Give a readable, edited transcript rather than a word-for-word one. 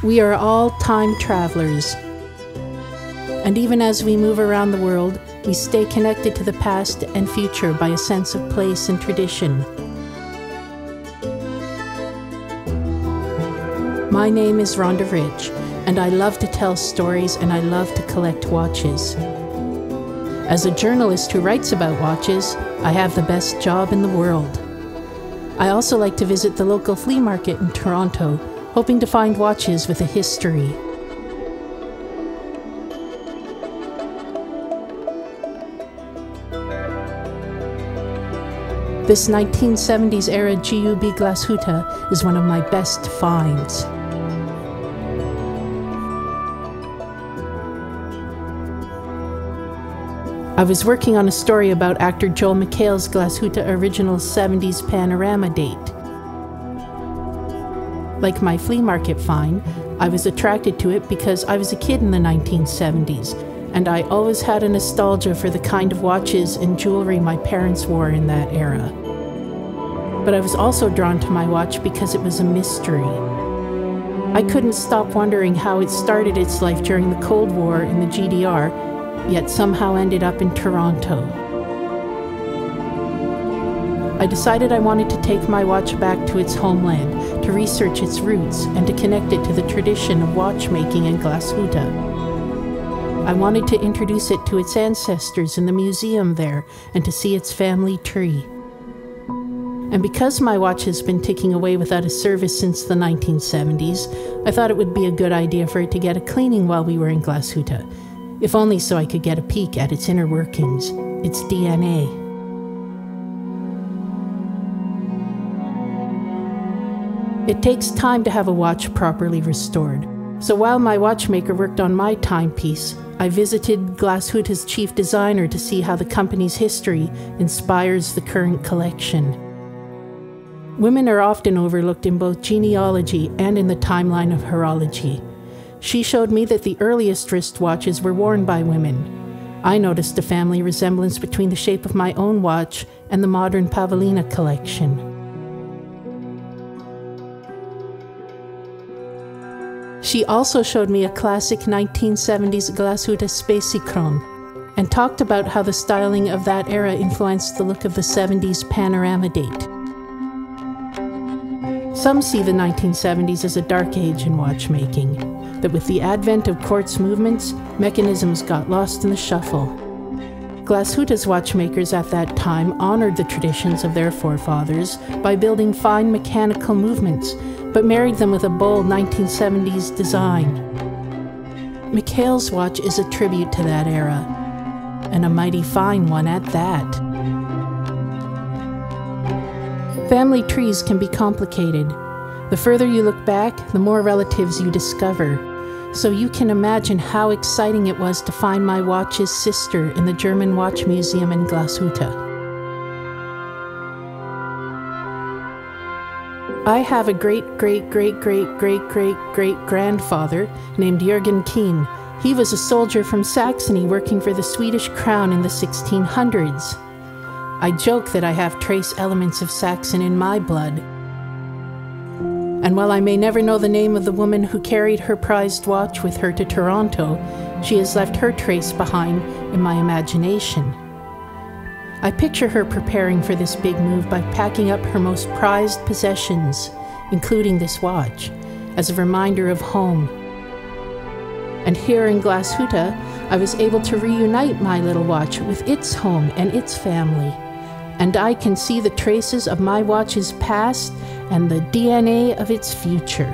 We are all time travelers. And even as we move around the world, we stay connected to the past and future by a sense of place and tradition. My name is Rhonda Riche, and I love to tell stories and I love to collect watches. As a journalist who writes about watches, I have the best job in the world. I also like to visit the local flea market in Toronto, hoping to find watches with a history. This 1970s era GUB Glashütte is one of my best finds. I was working on a story about actor Joel McHale's Glashütte original 70s panorama date. Like my flea market find, I was attracted to it because I was a kid in the 1970s, and I always had a nostalgia for the kind of watches and jewelry my parents wore in that era. But I was also drawn to my watch because it was a mystery. I couldn't stop wondering how it started its life during the Cold War in the GDR, yet somehow ended up in Toronto. I decided I wanted to take my watch back to its homeland, to research its roots, and to connect it to the tradition of watchmaking in Glashütte. I wanted to introduce it to its ancestors in the museum there, and to see its family tree. And because my watch has been ticking away without a service since the 1970s, I thought it would be a good idea for it to get a cleaning while we were in Glashütte, if only so I could get a peek at its inner workings, its DNA. It takes time to have a watch properly restored, so while my watchmaker worked on my timepiece, I visited Glashütte's chief designer to see how the company's history inspires the current collection. Women are often overlooked in both genealogy and in the timeline of horology. She showed me that the earliest wristwatches were worn by women. I noticed a family resemblance between the shape of my own watch and the modern Pavlina collection. She also showed me a classic 1970s Glashütte Spacikron and talked about how the styling of that era influenced the look of the 70s panorama date. Some see the 1970s as a dark age in watchmaking, that with the advent of quartz movements, mechanisms got lost in the shuffle. Glashütte's watchmakers at that time honored the traditions of their forefathers by building fine mechanical movements, but married them with a bold 1970s design. McHale's watch is a tribute to that era, and a mighty fine one at that. Family trees can be complicated. The further you look back, the more relatives you discover. So you can imagine how exciting it was to find my watch's sister in the German Watch Museum in Glashütte. I have a great-great-great-great-great-great-grandfather named Jürgen Keen. He was a soldier from Saxony working for the Swedish crown in the 1600s. I joke that I have trace elements of Saxon in my blood. And while I may never know the name of the woman who carried her prized watch with her to Toronto, she has left her trace behind in my imagination. I picture her preparing for this big move by packing up her most prized possessions, including this watch, as a reminder of home. And here in Glashütte, I was able to reunite my little watch with its home and its family. And I can see the traces of my watch's past and the DNA of its future.